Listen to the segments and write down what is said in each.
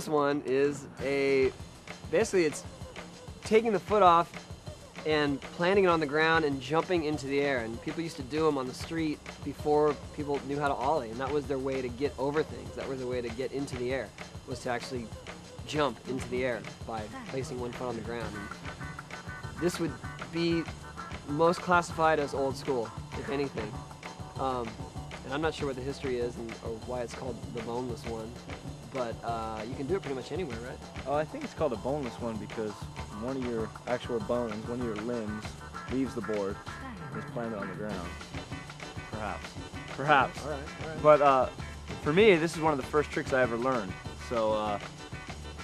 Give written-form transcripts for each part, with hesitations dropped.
boneless one is basically it's taking the foot off and planting it on the ground and jumping into the air. And people used to do them on the street before people knew how to ollie, and that was their way to get over things. That was their way to get into the air, was to actually jump into the air by placing one foot on the ground. And this would be most classified as old school, if anything. And I'm not sure what the history is or why it's called the boneless one, but you can do it pretty much anywhere, right? Oh, I think it's called a boneless one because one of your actual bones, one of your limbs, leaves the board and is planted on the ground. Perhaps. All right. But for me, this is one of the first tricks I ever learned. So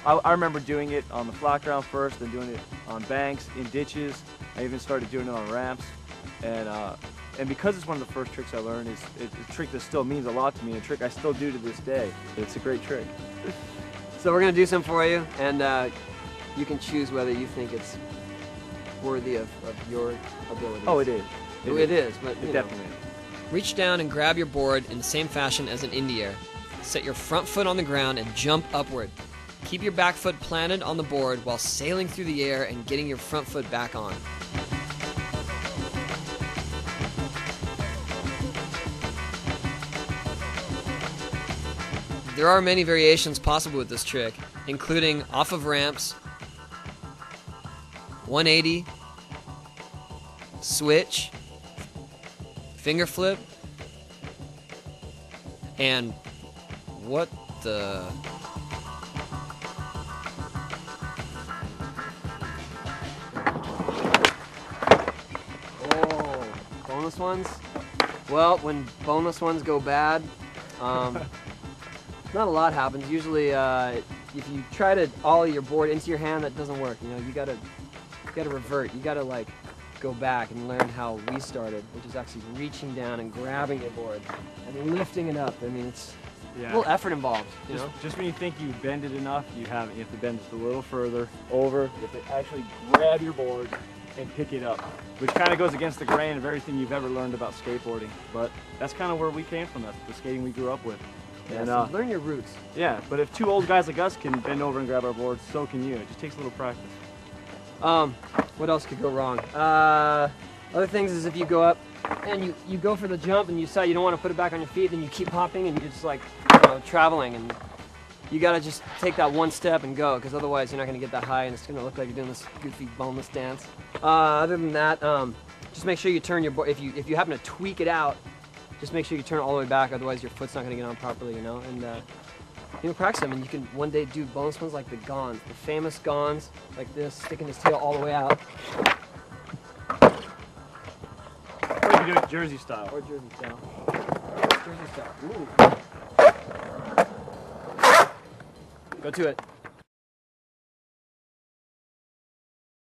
I remember doing it on the flat ground first, then doing it on banks, in ditches. I even started doing it on ramps. And because it's one of the first tricks I learned, it's a trick that still means a lot to me, a trick I still do to this day. It's a great trick. So we're going to do some for you, and you can choose whether you think it's worthy of your abilities. Oh, it is. It is, but it definitely is. Reach down and grab your board in the same fashion as an indie air. Set your front foot on the ground and jump upward. Keep your back foot planted on the board while sailing through the air and getting your front foot back on. There are many variations possible with this trick, including off of ramps, 180, switch, finger flip, and what the... Oh, boneless ones? Well, when boneless ones go bad, not a lot happens. Usually, if you try to ollie your board into your hand, that doesn't work. You know, you gotta revert. You gotta like go back and learn how we started, which is actually reaching down and grabbing your board and then lifting it up. I mean, it's a little effort involved. You know? Just when you think you bend it enough, you have to bend just a little further over. You have to actually grab your board and pick it up, which kind of goes against the grain of everything you've ever learned about skateboarding. But that's kind of where we came from. That's the skating we grew up with. Yeah, and, so learn your roots. Yeah, but if two old guys like us can bend over and grab our boards, so can you. It just takes a little practice. What else could go wrong? Other things is if you go up and you go for the jump and you decide you don't want to put it back on your feet, then you keep hopping and you're just like traveling, and you gotta just take that one step and go, because otherwise you're not gonna get that high and it's gonna look like you're doing this goofy boneless dance. Other than that, just make sure you turn your board. If you happen to tweak it out, just make sure you turn it all the way back, otherwise your foot's not going to get on properly, you know. And you know, practice them, and you can one day do boneless ones like the Gons, the famous Gons, like this, sticking his tail all the way out. Or you can do it Jersey style. Or Jersey style. Jersey style. Ooh. Go to it.